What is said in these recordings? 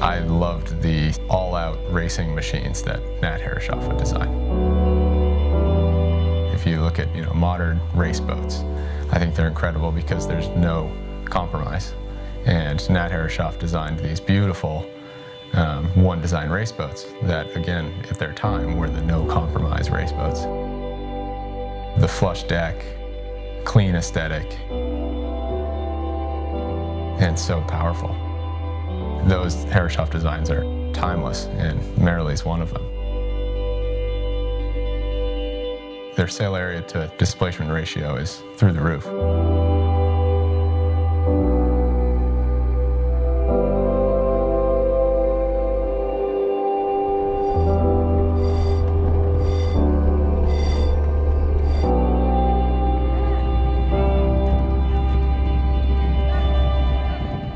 I loved the all-out racing machines that Nat Herreshoff would design. If you look at modern race boats, I think they're incredible because there's no compromise. And Nat Herreshoff designed these beautiful one design race boats that, again, at their time, were the no compromise race boats. The flush deck, clean aesthetic, and so powerful. Those Herreshoff designs are timeless, and Marilee is one of them. Their sail area to displacement ratio is through the roof.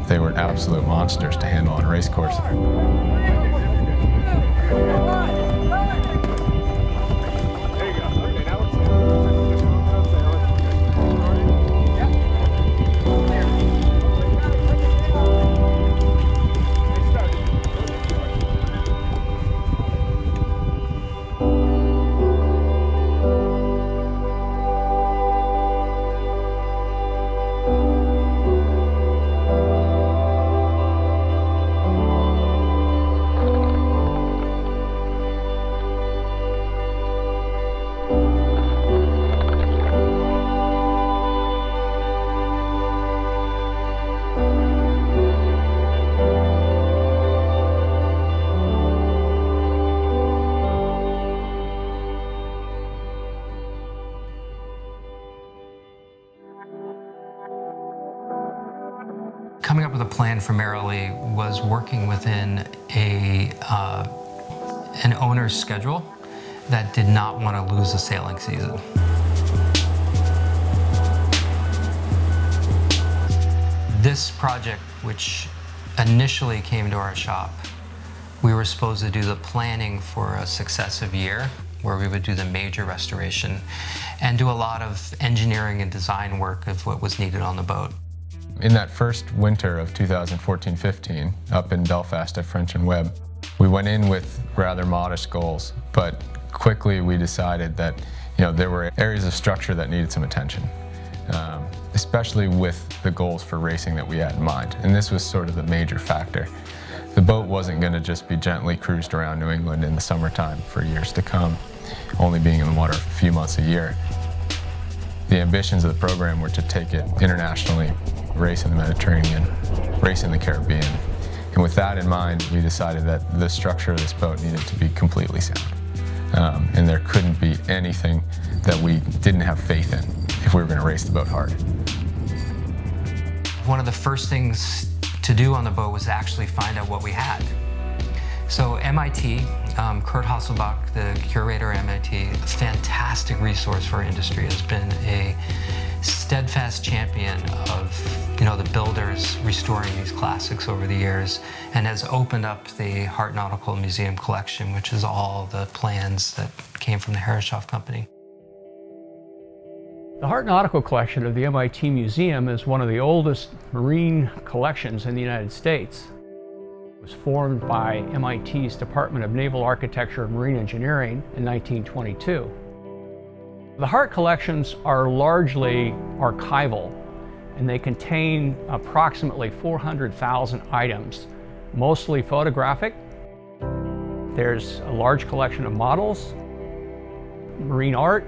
They were absolute monsters to handle on a race course. Coming up with a plan for Marilee was working within an owner's schedule that did not want to lose a sailing season. This project, which initially came to our shop, we were supposed to do the planning for a successive year where we would do the major restoration and do a lot of engineering and design work of what was needed on the boat. In that first winter of 2014-15, up in Belfast at French Webb, we went in with rather modest goals, but quickly we decided that there were areas of structure that needed some attention, especially with the goals for racing that we had in mind. And this was sort of the major factor. The boat wasn't going to just be gently cruised around New England in the summertime for years to come, only being in the water a few months a year. The ambitions of the program were to take it internationally, race in the Mediterranean, race in the Caribbean. And with that in mind, we decided that the structure of this boat needed to be completely sound. And there couldn't be anything that we didn't have faith in if we were going to race the boat hard. One of the first things to do on the boat was to actually find out what we had. So MIT, Kurt Hasselbach, the curator at MIT, a fantastic resource for our industry, has been a steadfast champion of the builders restoring these classics over the years, and has opened up the Hart Nautical Museum collection, which is all the plans that came from the Herreshoff Company. The Hart Nautical collection of the MIT Museum is one of the oldest marine collections in the United States. It was formed by MIT's Department of Naval Architecture and Marine Engineering in 1922. The Hart collections are largely archival, and they contain approximately 400,000 items, mostly photographic. There's a large collection of models, marine art,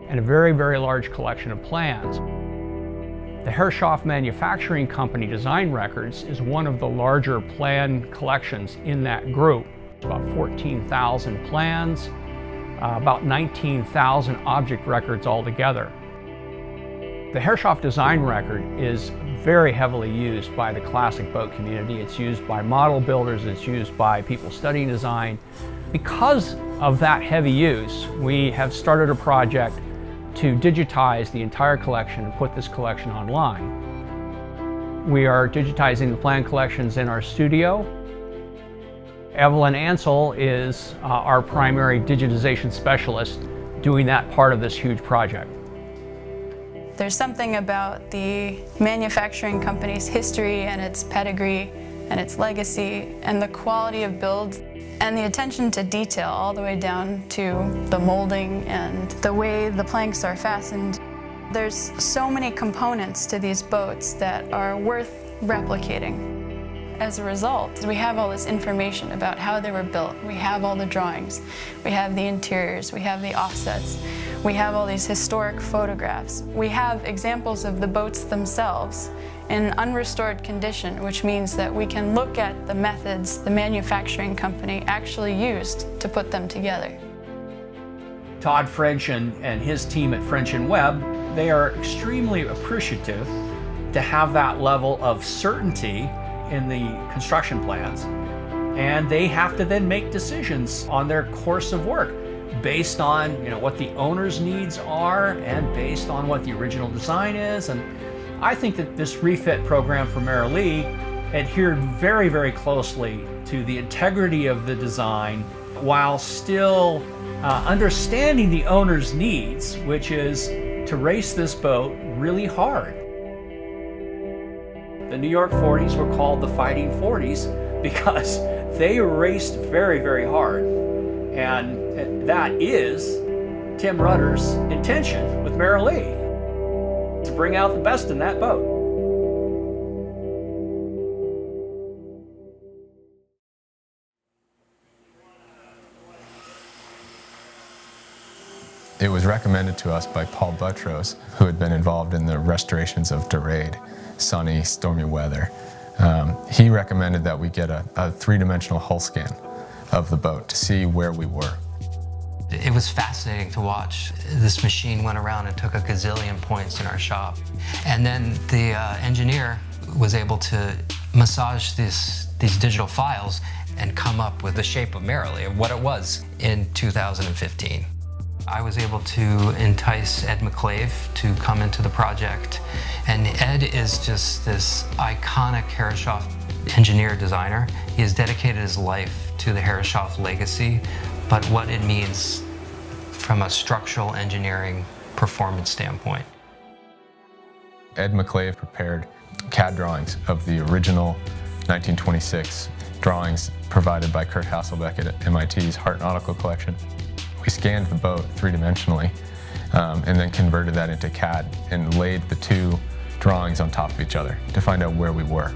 and a very, very large collection of plans. The Herreshoff Manufacturing Company design records is one of the larger plan collections in that group. About 14,000 plans, about 19,000 object records altogether. The Herreshoff design record is very heavily used by the classic boat community. It's used by model builders, it's used by people studying design. Because of that heavy use, we have started a project to digitize the entire collection and put this collection online. We are digitizing the plan collections in our studio. Evelyn Ansel is our primary digitization specialist doing that part of this huge project. There's something about the manufacturing company's history and its pedigree and its legacy and the quality of build and the attention to detail all the way down to the molding and the way the planks are fastened. There's so many components to these boats that are worth replicating. As a result, we have all this information about how they were built. We have all the drawings, we have the interiors, we have the offsets, we have all these historic photographs. We have examples of the boats themselves in unrestored condition, which means that we can look at the methods the manufacturing company actually used to put them together. Todd French and his team at French Webb, they are extremely appreciative to have that level of certainty in the construction plans, and they have to then make decisions on their course of work based on what the owner's needs are and based on what the original design is. And I think that this refit program for Marilee adhered very, very closely to the integrity of the design while still understanding the owner's needs, which is to race this boat really hard. The New York 40s were called the Fighting 40s because they raced very, very hard. And that is Tim Rudder's intention with Marilee, to bring out the best in that boat. It was recommended to us by Paul Buttrose, who had been involved in the restorations of Dorade, sunny, stormy weather. He recommended that we get a three-dimensional hull scan of the boat to see where we were. It was fascinating to watch. This machine went around and took a gazillion points in our shop. And then the engineer was able to massage these digital files and come up with the shape of Marilee, of what it was in 2015. I was able to entice Ed McClave to come into the project. And Ed is just this iconic Herreshoff engineer designer. He has dedicated his life to the Herreshoff legacy, but what it means from a structural engineering performance standpoint. Ed McClave prepared CAD drawings of the original 1926 drawings provided by Kurt Hasselbeck at MIT's Hart Nautical collection. We scanned the boat three-dimensionally and then converted that into CAD and laid the two drawings on top of each other to find out where we were.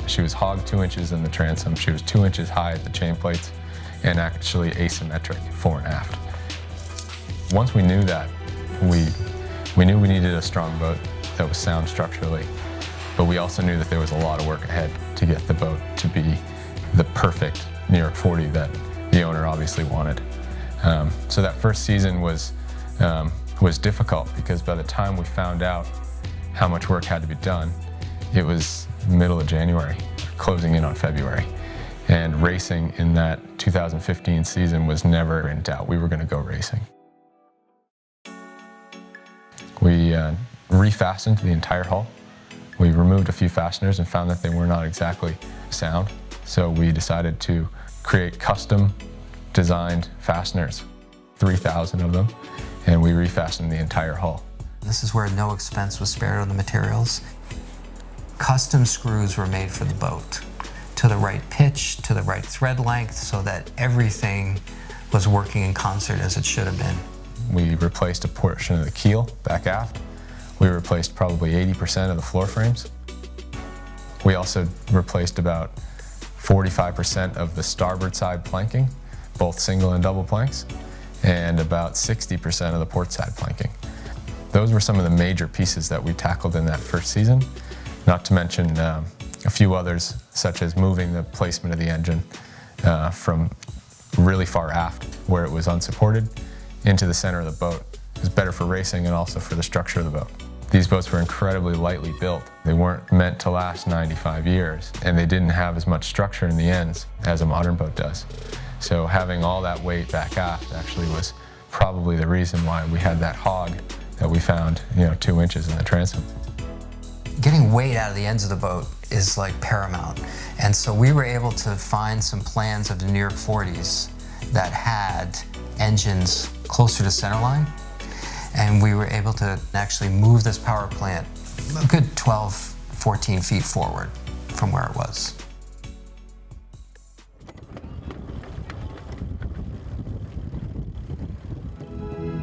She was hogged 2 inches in the transom, she was 2 inches high at the chain plates, and actually asymmetric fore and aft. Once we knew that, we knew we needed a strong boat that was sound structurally, but we also knew that there was a lot of work ahead to get the boat to be the perfect New York 40 that the owner obviously wanted. So that first season was difficult because by the time we found out how much work had to be done, it was middle of January, closing in on February. And racing in that 2015 season was never in doubt. We were going to go racing. We refastened the entire hull. We removed a few fasteners and found that they were not exactly sound. So we decided to create custom designed fasteners, 3,000 of them, and we refastened the entire hull. This is where no expense was spared on the materials. Custom screws were made for the boat, to the right pitch, to the right thread length, so that everything was working in concert as it should have been. We replaced a portion of the keel back aft. We replaced probably 80% of the floor frames. We also replaced about 45% of the starboard side planking, both single and double planks, and about 60% of the port side planking. Those were some of the major pieces that we tackled in that first season, not to mention a few others, such as moving the placement of the engine from really far aft, where it was unsupported, into the center of the boat. It was better for racing and also for the structure of the boat. These boats were incredibly lightly built. They weren't meant to last 95 years, and they didn't have as much structure in the ends as a modern boat does. So having all that weight back aft actually was probably the reason why we had that hog that we found, 2 inches in the transom. Getting weight out of the ends of the boat is like paramount. And so we were able to find some plans of the New York 40s that had engines closer to centerline. And we were able to actually move this power plant a good 12, 14 feet forward from where it was.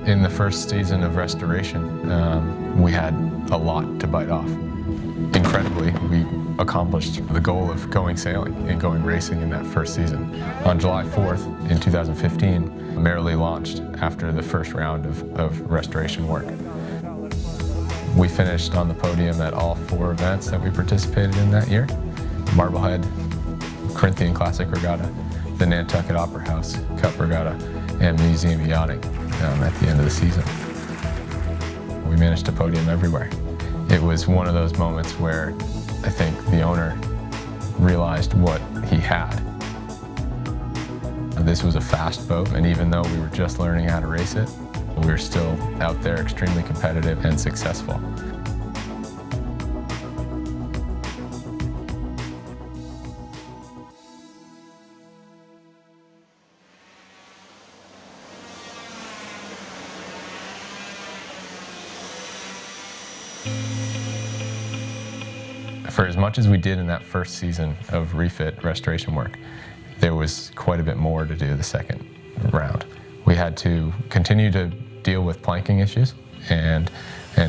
In the first season of restoration, we had a lot to bite off. Incredibly, we accomplished the goal of going sailing and going racing in that first season. On July 4th in 2015, MARILEE launched after the first round of restoration work. We finished on the podium at all 4 events that we participated in that year: Marblehead, Corinthian Classic Regatta, the Nantucket Opera House Cup Regatta, and Museum Yachting at the end of the season. We managed to podium everywhere. It was one of those moments where I think the owner realized what he had. This was a fast boat, and even though we were just learning how to race it, we were still out there extremely competitive and successful. For as much as we did in that first season of refit restoration work, there was quite a bit more to do the second round. We had to continue to deal with planking issues and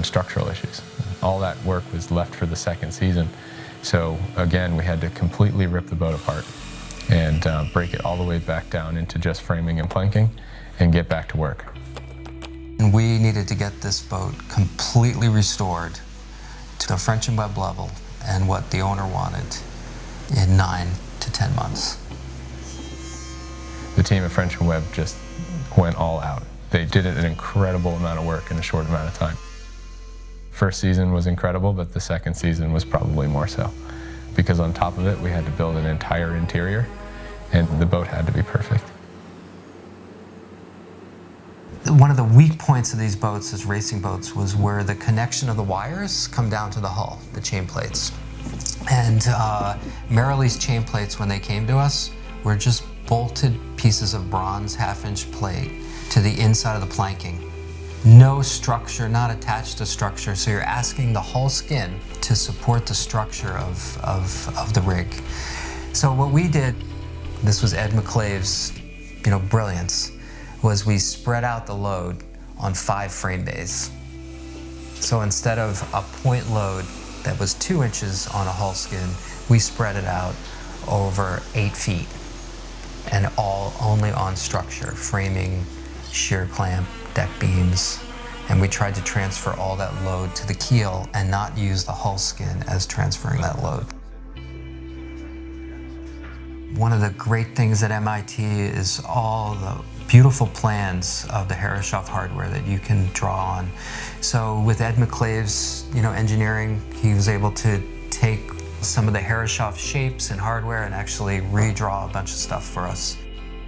structural issues. All that work was left for the second season. So again, we had to completely rip the boat apart and break it all the way back down into just framing and planking and get back to work. And we needed to get this boat completely restored to the French Webb level and what the owner wanted in 9 to 10 months. The team at French Webb just went all out. They did an incredible amount of work in a short amount of time. First season was incredible, but the second season was probably more so. Because on top of it, we had to build an entire interior, and the boat had to be perfect. One of the weak points of these boats, as racing boats, was where the connection of the wires come down to the hull, the chain plates. And MARILEE's chain plates, when they came to us, were just bolted pieces of bronze half-inch plate to the inside of the planking. No structure, not attached to structure, so you're asking the hull skin to support the structure of the rig. So what we did, this was Ed McClave's, brilliance, was we spread out the load on 5 frame bays. So instead of a point load that was 2 inches on a hull skin, we spread it out over 8 feet, and all only on structure, framing, shear clamp, deck beams, and we tried to transfer all that load to the keel and not use the hull skin as transferring that load. One of the great things at MIT is all the beautiful plans of the Herreshoff hardware that you can draw on. So with Ed McClave's engineering, he was able to take some of the Herreshoff shapes and hardware and actually redraw a bunch of stuff for us.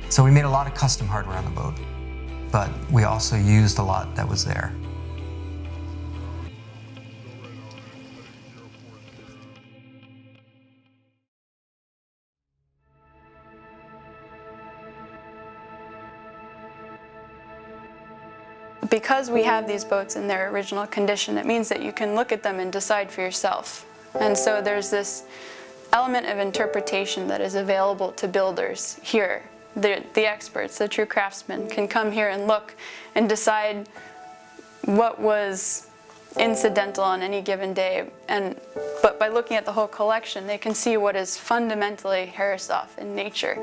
So we made a lot of custom hardware on the boat, but we also used a lot that was there. Because we have these boats in their original condition, it means that you can look at them and decide for yourself. And so there's this element of interpretation that is available to builders here. The experts, the true craftsmen, can come here and look and decide what was incidental on any given day. But by looking at the whole collection, they can see what is fundamentally Herreshoff in nature,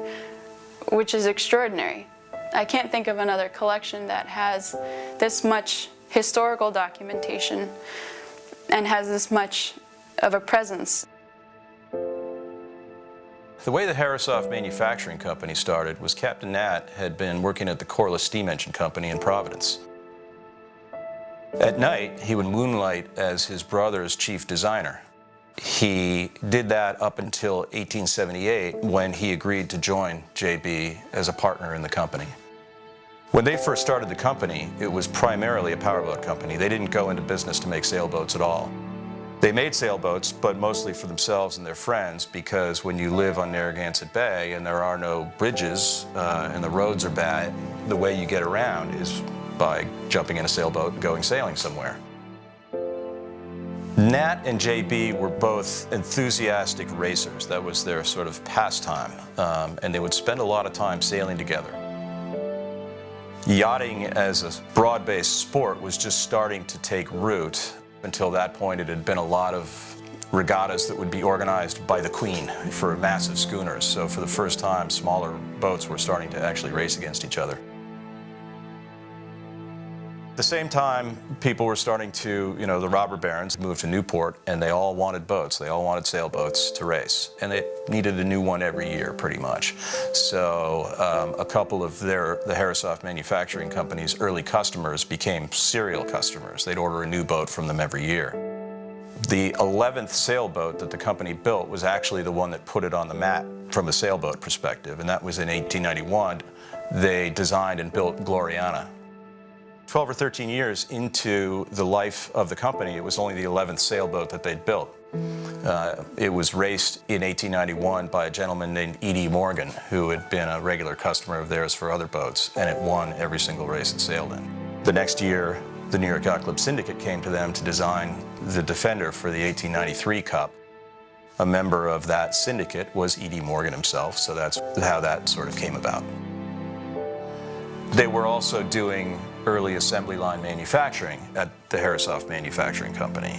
which is extraordinary. I can't think of another collection that has this much historical documentation and has this much of a presence. The way the Herreshoff Manufacturing Company started was Captain Nat had been working at the Corliss Steam Engine Company in Providence. At night, he would moonlight as his brother's chief designer. He did that up until 1878, when he agreed to join JB as a partner in the company. When they first started the company, it was primarily a powerboat company. They didn't go into business to make sailboats at all. They made sailboats, but mostly for themselves and their friends, because when you live on Narragansett Bay and there are no bridges and the roads are bad, the way you get around is by jumping in a sailboat and going sailing somewhere. Nat and JB were both enthusiastic racers. That was their sort of pastime, and they would spend a lot of time sailing together. Yachting as a broad-based sport was just starting to take root. Until that point, it had been a lot of regattas that would be organized by the Queen for massive schooners. So for the first time, smaller boats were starting to actually race against each other. At the same time, people were starting to, the robber barons moved to Newport, and they all wanted boats. They all wanted sailboats to race, and they needed a new one every year, pretty much. So a couple of the Herreshoff Manufacturing Company's early customers became serial customers. They'd order a new boat from them every year. The 11th sailboat that the company built was actually the one that put it on the map from a sailboat perspective, and that was in 1891. They designed and built Gloriana. 12 or 13 years into the life of the company, it was only the 11th sailboat that they'd built. It was raced in 1891 by a gentleman named E.D. Morgan, who had been a regular customer of theirs for other boats, and it won every single race it sailed in. The next year, the New York Yacht Club Syndicate came to them to design the Defender for the 1893 Cup. A member of that syndicate was E.D. Morgan himself, so that's how that sort of came about. They were also doing early assembly line manufacturing at the Herreshoff Manufacturing Company.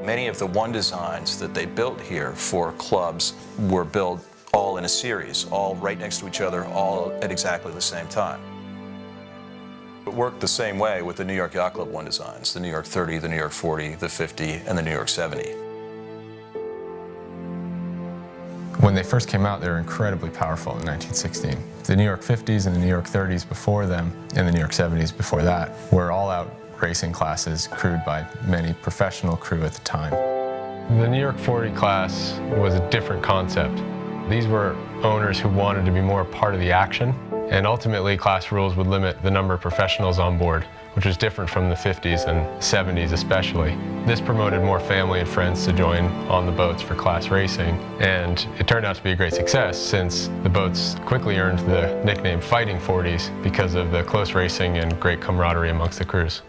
Many of the one designs that they built here for clubs were built all in a series, all right next to each other, all at exactly the same time. It worked the same way with the New York Yacht Club one designs, the New York 30, the New York 40, the 50, and the New York 70. When they first came out, they were incredibly powerful in 1916. The New York 50s and the New York 30s before them, and the New York 70s before that, were all-out racing classes crewed by many professional crew at the time. The New York 40 class was a different concept. These were owners who wanted to be more part of the action, and ultimately class rules would limit the number of professionals on board, which was different from the 50s and 70s especially. This promoted more family and friends to join on the boats for class racing, and it turned out to be a great success since the boats quickly earned the nickname Fighting 40s because of the close racing and great camaraderie amongst the crews.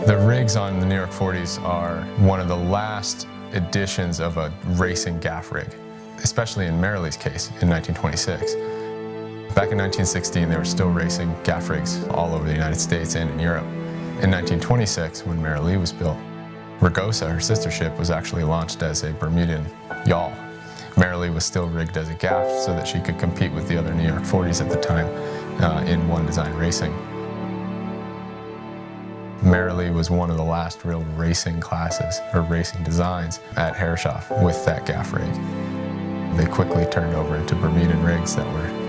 The rigs on the New York 40s are one of the last editions of a racing gaff rig, especially in Marilee's case in 1926. Back in 1916, they were still racing gaff rigs all over the United States and in Europe. In 1926, when Marilee was built, Ragosa, her sister ship, was actually launched as a Bermudan yawl. Marilee was still rigged as a gaff so that she could compete with the other New York 40s at the time in one design racing. Marilee was one of the last real racing classes, or racing designs, at Herreshoff with that gaff rig. They quickly turned over into Bermudan rigs that were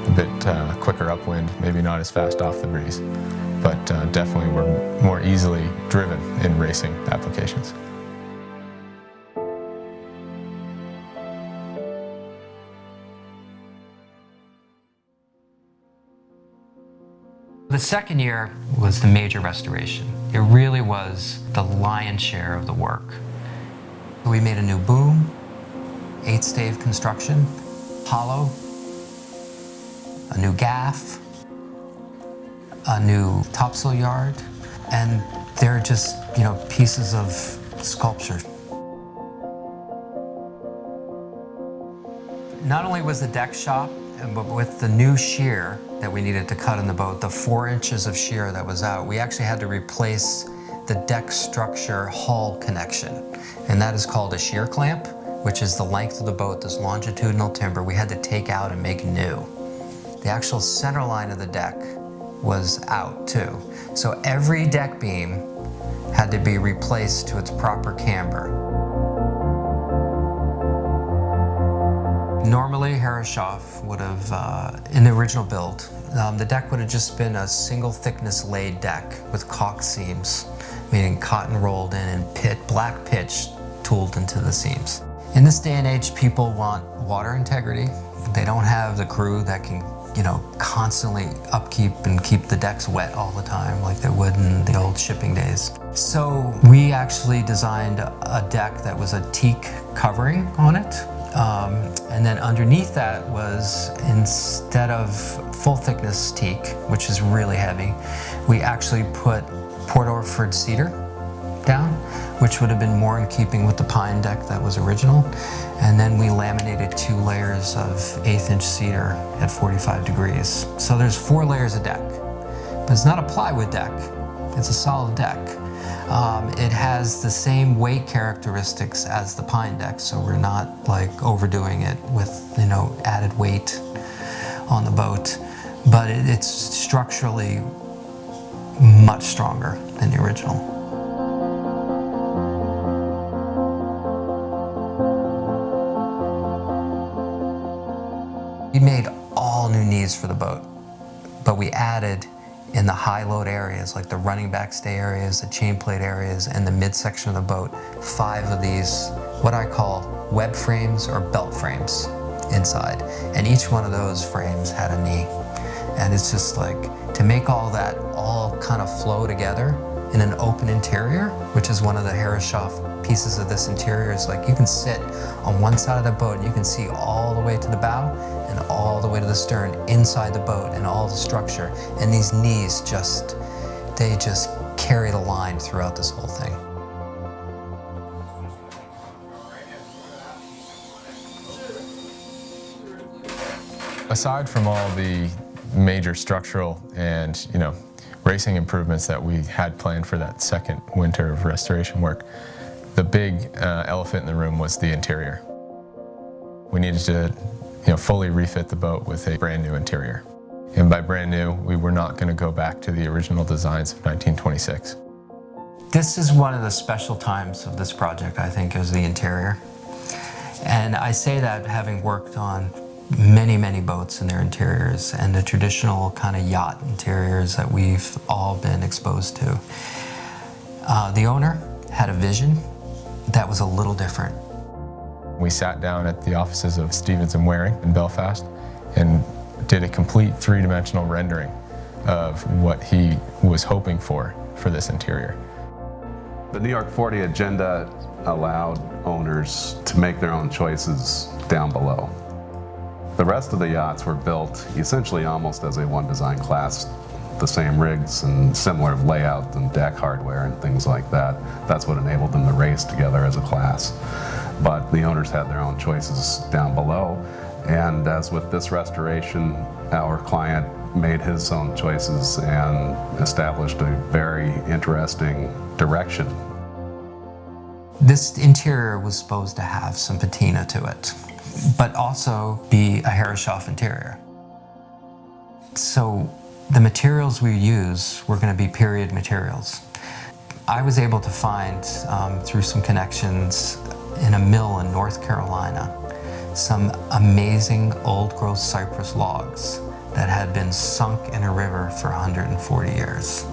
a bit quicker upwind, maybe not as fast off the breeze, but definitely were more easily driven in racing applications. The second year was the major restoration. It really was the lion's share of the work. We made a new boom, 8-stave construction, hollow, a new gaff, a new topsail yard, and they're just, pieces of sculpture. Not only was the deck shop, but with the new shear that we needed to cut in the boat, the 4 inches of shear that was out, we actually had to replace the deck structure hull connection. And that is called a shear clamp, which is the length of the boat, this longitudinal timber we had to take out and make new. The actual center line of the deck was out too. So every deck beam had to be replaced to its proper camber. Normally, Herreshoff would have, in the original build, the deck would have just been a single thickness laid deck with caulk seams, meaning cotton rolled in and black pitch tooled into the seams. In this day and age, people want water integrity. They don't have the crew that can, constantly upkeep and keep the decks wet all the time like they would in the old shipping days. So we actually designed a deck that was a teak covering on it. And then underneath that was, instead of full thickness teak, which is really heavy, we actually put Port Orford cedar down, which would have been more in keeping with the pine deck that was original. And then we laminated 2 layers of 1/8-inch cedar at 45 degrees. So there's 4 layers of deck, but it's not a plywood deck, it's a solid deck. It has the same weight characteristics as the pine deck, so we're not like overdoing it with, you know, added weight on the boat, but it's structurally much stronger than the original. We made all new knees for the boat, but we added in the high load areas, like the running back stay areas, the chain plate areas, and the midsection of the boat, 5 of these, what I call web frames or belt frames inside. And each one of those frames had a knee. And it's just like, to make all that all kind of flow together in an open interior, which is one of the Herreshoff pieces of this interior, is like you can sit on one side of the boat and you can see all the way to the bow and all the way to the stern inside the boat and all the structure. And these knees they just carry the line throughout this whole thing. Aside from all the major structural and, you know, racing improvements that we had planned for that second winter of restoration work, the big elephant in the room was the interior. We needed to, you know, fully refit the boat with a brand new interior. And by brand new, we were not going to go back to the original designs of 1926. This is one of the special times of this project, I think, is the interior. And I say that having worked on many, many boats and their interiors and the traditional kind of yacht interiors that we've all been exposed to. The owner had a vision that was a little different. We sat down at the offices of Stevens & Waring in Belfast and did a complete 3-dimensional rendering of what he was hoping for this interior. The NY40 agenda allowed owners to make their own choices down below. The rest of the yachts were built essentially almost as a one design class, the same rigs and similar layout and deck hardware and things like that. That's what enabled them to race together as a class. But the owners had their own choices down below, and as with this restoration, our client made his own choices and established a very interesting direction. This interior was supposed to have some patina to it, but also be a Herreshoff interior. So the materials we use were going to be period materials. I was able to find, through some connections in a mill in North Carolina, some amazing old growth cypress logs that had been sunk in a river for 140 years.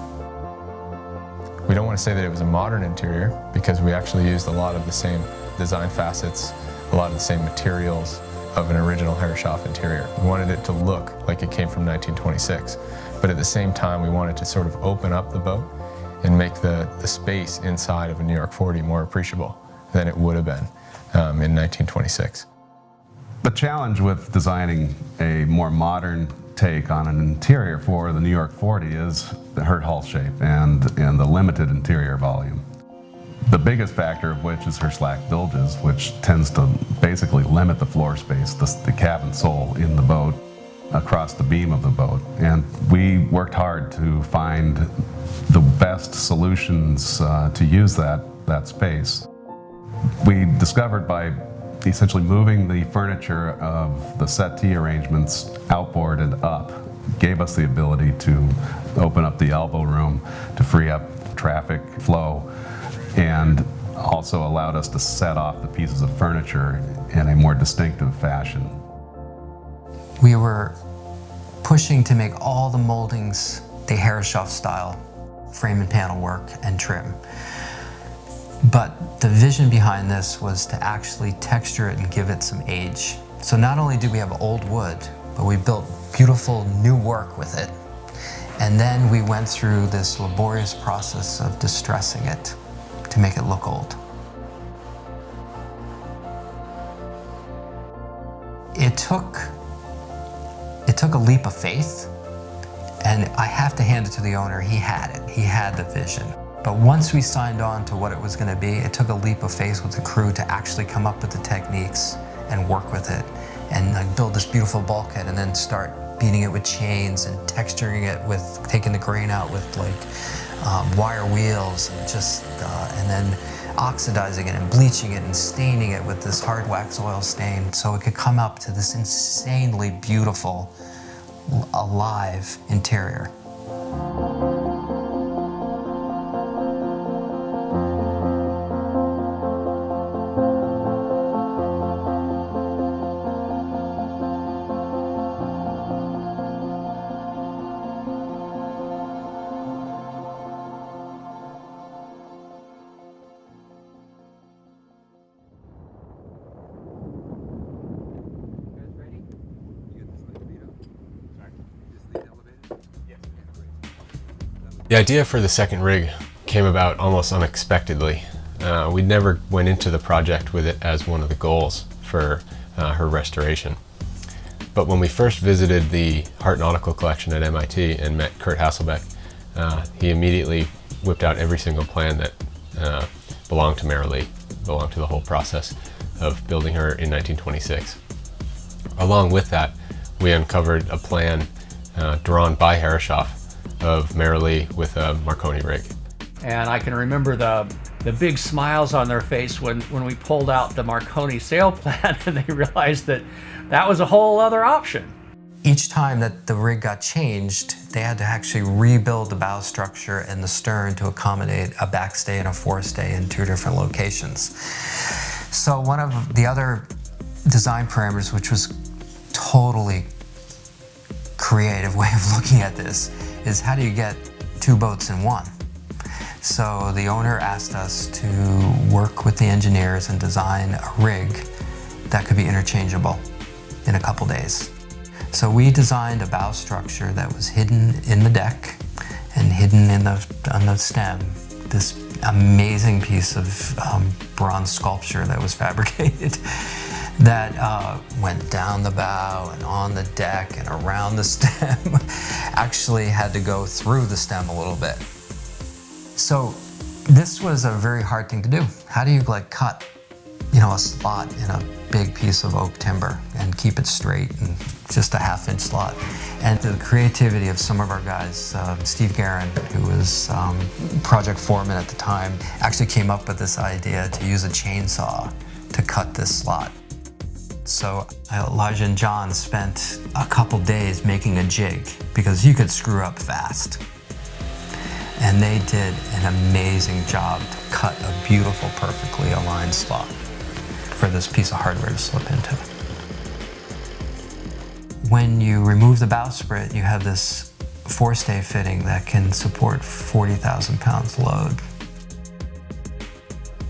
We don't want to say that it was a modern interior because we actually used a lot of the same design facets, a lot of the same materials of an original Herreshoff interior. We wanted it to look like it came from 1926, but at the same time we wanted to sort of open up the boat and make the space inside of a NY40 more appreciable than it would have been in 1926. The challenge with designing a more modern take on an interior for the NY40 is the Hurt hull shape and the limited interior volume. The biggest factor of which is her slack bilges, which tends to basically limit the floor space, the cabin sole in the boat, across the beam of the boat. And we worked hard to find the best solutions to use that space. We discovered by essentially moving the furniture of the settee arrangements outboard and up gave us the ability to open up the elbow room to free up traffic flow, and also allowed us to set off the pieces of furniture in a more distinctive fashion. We were pushing to make all the moldings the Herreshoff style, frame and panel work and trim. But the vision behind this was to actually texture it and give it some age. So not only did we have old wood, but we built beautiful new work with it. And then we went through this laborious process of distressing it to make it look old. It took a leap of faith, and I have to hand it to the owner. He had it. He had the vision. But once we signed on to what it was going to be, it took a leap of faith with the crew to actually come up with the techniques and work with it and like build this beautiful bulkhead and then start beating it with chains and texturing it with, taking the grain out with like wire wheels and just, and then oxidizing it and bleaching it and staining it with this hard wax oil stain so it could come up to this insanely beautiful, alive interior. The idea for the second rig came about almost unexpectedly. We never went into the project with it as one of the goals for her restoration. But when we first visited the Hart Nautical collection at MIT and met Kurt Hasselbeck, he immediately whipped out every single plan that belonged to Marilee, belonged to the whole process of building her in 1926. Along with that, we uncovered a plan drawn by Herreshoff of Marilee with a Marconi rig. And I can remember the big smiles on their face when we pulled out the Marconi sail plan and they realized that that was a whole other option. Each time that the rig got changed, they had to actually rebuild the bow structure and the stern to accommodate a backstay and a forestay in two different locations. So one of the other design parameters, which was totally creative way of looking at this, is how do you get two boats in one? So the owner asked us to work with the engineers and design a rig that could be interchangeable in a couple days. So we designed a bow structure that was hidden in the deck and hidden on the stem, this amazing piece of bronze sculpture that was fabricated that went down the bow and on the deck and around the stem. Actually had to go through the stem a little bit. So this was a very hard thing to do. How do you like cut, you know, a slot in a big piece of oak timber and keep it straight and just a half-inch slot? And the creativity of some of our guys, Steve Guerin, who was project foreman at the time, actually came up with this idea to use a chainsaw to cut this slot. So Elijah and John spent a couple days making a jig because you could screw up fast. And they did an amazing job to cut a beautiful, perfectly aligned slot for this piece of hardware to slip into. When you remove the bowsprit, you have this forestay fitting that can support 40,000 pounds load.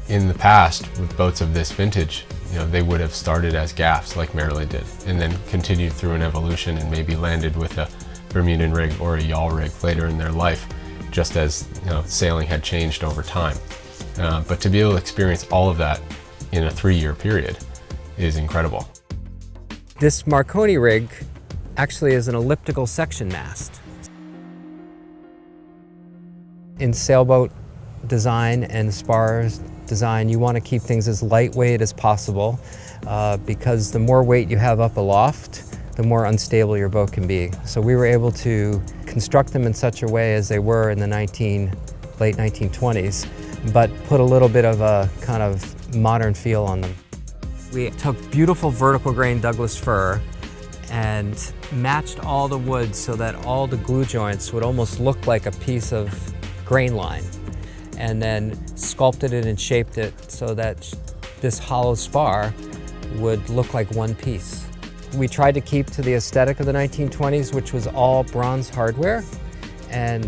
In the past, with boats of this vintage, you know, they would have started as gaffs like Marilee did, and then continued through an evolution and maybe landed with a Bermudan rig or a yawl rig later in their life, just as, you know, sailing had changed over time. But to be able to experience all of that in a 3-year period is incredible. This Marconi rig actually is an elliptical section mast. In sailboat design and spars design, you want to keep things as lightweight as possible because the more weight you have up aloft, the more unstable your boat can be. So we were able to construct them in such a way as they were in the late 1920s, but put a little bit of a kind of modern feel on them. We took beautiful vertical grain Douglas fir and matched all the wood so that all the glue joints would almost look like a piece of grain line, and then sculpted it and shaped it so that this hollow spar would look like one piece. We tried to keep to the aesthetic of the 1920s, which was all bronze hardware, and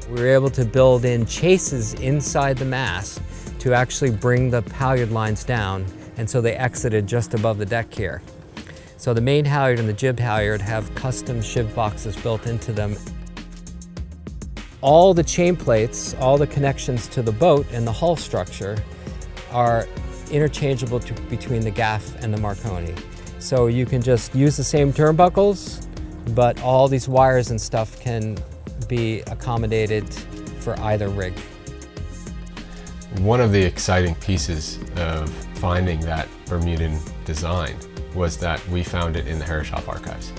we were able to build in chases inside the mast to actually bring the halyard lines down, and so they exited just above the deck here. So the main halyard and the jib halyard have custom shiv boxes built into them. All the chain plates, all the connections to the boat and the hull structure are interchangeable between the gaff and the Marconi. So you can just use the same turnbuckles, but all these wires and stuff can be accommodated for either rig. One of the exciting pieces of finding that Bermudan design was that we found it in the Herreshoff archives,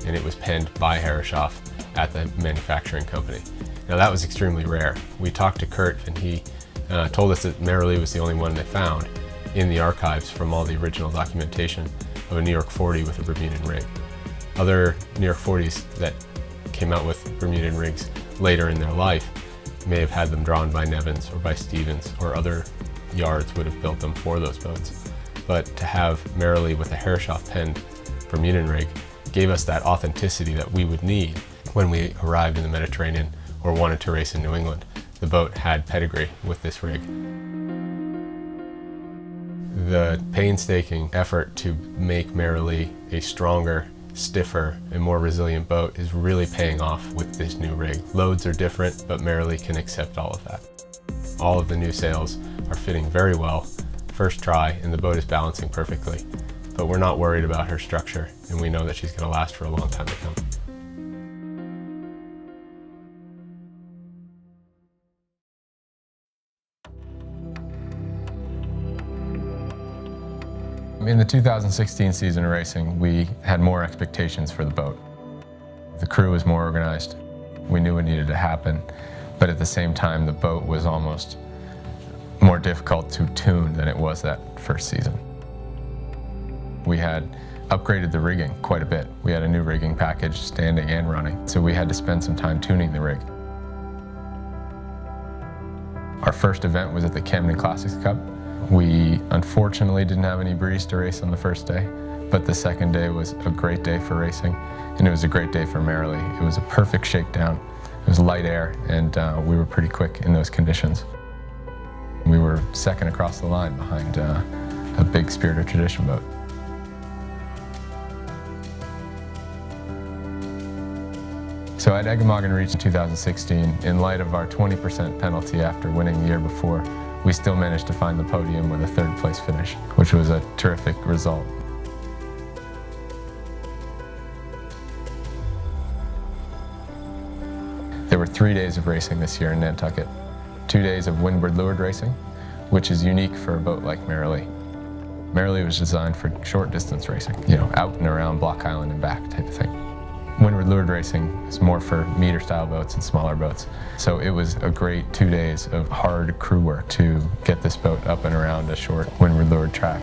and it was penned by Herreshoff at the manufacturing company. Now that was extremely rare. We talked to Kurt, and he told us that Marilee was the only one they found in the archives from all the original documentation of a New York 40 with a Bermudan rig. Other New York 40s that came out with Bermudan rigs later in their life may have had them drawn by Nevins or by Stevens, or other yards would have built them for those boats. But to have Marilee with a Herreshoff penned Bermudan rig gave us that authenticity that we would need when we arrived in the Mediterranean or wanted to race in New England. The boat had pedigree with this rig. The painstaking effort to make Marilee a stronger, stiffer, and more resilient boat is really paying off with this new rig. Loads are different, but Marilee can accept all of that. All of the new sails are fitting very well, first try, and the boat is balancing perfectly. But we're not worried about her structure, and we know that she's going to last for a long time to come. In the 2016 season of racing, we had more expectations for the boat. The crew was more organized. We knew it needed to happen, but at the same time, the boat was almost more difficult to tune than it was that first season. We had upgraded the rigging quite a bit. We had a new rigging package, standing and running, so we had to spend some time tuning the rig. Our first event was at the Camden Classics Cup. We unfortunately didn't have any breeze to race on the first day, but the second day was a great day for racing, and it was a great day for Marilee. It was a perfect shakedown. It was light air, and we were pretty quick in those conditions. We were second across the line behind a big Spirit of Tradition boat. So at Eggemoggin Reach in 2016, in light of our 20% penalty after winning the year before, we still managed to find the podium with a third place finish, which was a terrific result. There were 3 days of racing this year in Nantucket. 2 days of windward leeward racing, which is unique for a boat like Marilee. Marilee was designed for short distance racing, out and around Block Island and back type of thing. Windward leeward racing is more for meter style boats and smaller boats. So it was a great 2 days of hard crew work to get this boat up and around a short windward leeward track.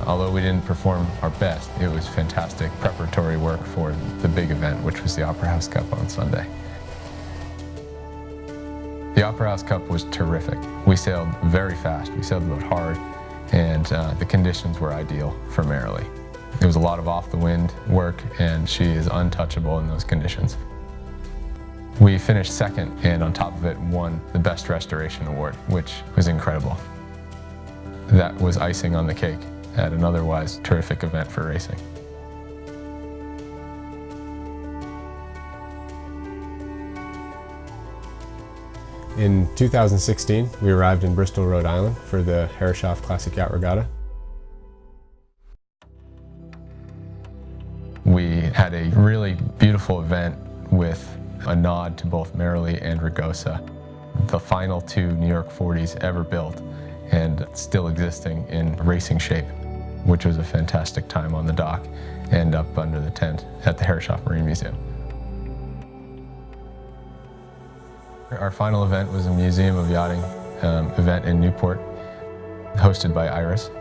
Although we didn't perform our best, it was fantastic preparatory work for the big event, which was the Opera House Cup on Sunday. The Opera House Cup was terrific. We sailed very fast, we sailed the boat hard, and the conditions were ideal for Marilee. It was a lot of off-the-wind work, and she is untouchable in those conditions. We finished second, and on top of it, won the Best Restoration Award, which was incredible. That was icing on the cake at an otherwise terrific event for racing. In 2016, we arrived in Bristol, Rhode Island for the Herreshoff Classic Yacht Regatta. We had a really beautiful event with a nod to both Marilee and Ragosa, the final 2 New York 40s ever built and still existing in racing shape, which was a fantastic time on the dock and up under the tent at the Herreshoff Marine Museum. Our final event was a Museum of Yachting event in Newport, hosted by Iris.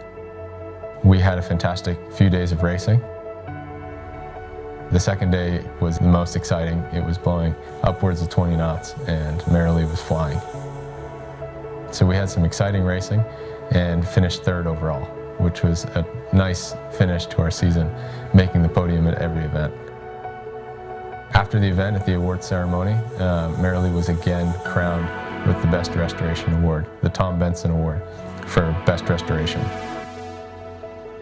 We had a fantastic few days of racing. The second day was the most exciting. It was blowing upwards of 20 knots, and Marilee was flying. So we had some exciting racing and finished third overall, which was a nice finish to our season, making the podium at every event. After the event at the awards ceremony, Marilee was again crowned with the Best Restoration Award, the Tom Benson Award for Best Restoration.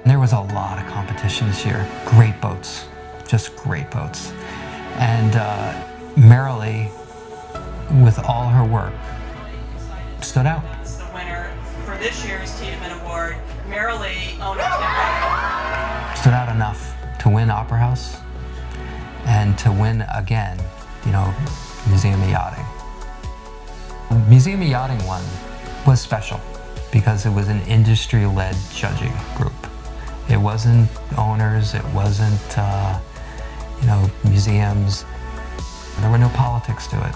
There was a lot of competition this year. Great boats, just great boats. And Marilee, with all her work, stood out. That's the winner for this year's Tiedemann Award, Marilee Owner. Stood out enough to win Opera House and to win again, Museum of Yachting. Museum of Yachting one was special because it was an industry-led judging group. It wasn't owners, it wasn't museums. There were no politics to it.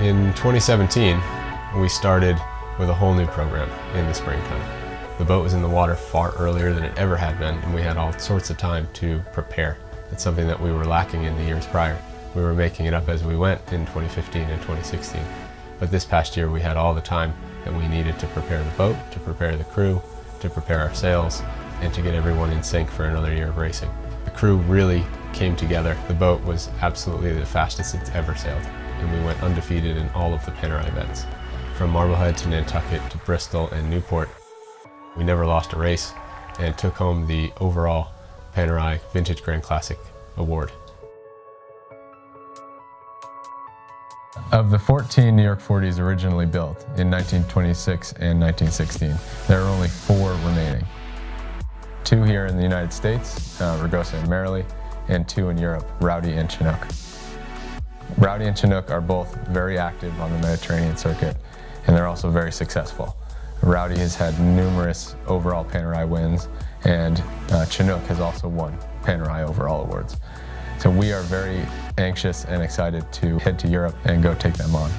In 2017, we started with a whole new program in the springtime. The boat was in the water far earlier than it ever had been, and we had all sorts of time to prepare. It's something that we were lacking in the years prior. We were making it up as we went in 2015 and 2016. But this past year we had all the time that we needed to prepare the boat, to prepare the crew, to prepare our sails, and to get everyone in sync for another year of racing. The crew really came together. The boat was absolutely the fastest it's ever sailed, and we went undefeated in all of the Panerai events. From Marblehead to Nantucket to Bristol and Newport, we never lost a race and took home the overall Panerai Vintage Grand Classic Award. Of the 14 New York 40s originally built in 1926 and 1916, there are only 4 remaining. 2 here in the United States, Ragosa and Marilee, and 2 in Europe, Rowdy and Chinook. Rowdy and Chinook are both very active on the Mediterranean circuit, and they're also very successful. Rowdy has had numerous overall Panerai wins, and Chinook has also won Panerai overall awards. So we are very anxious and excited to head to Europe and go take them on.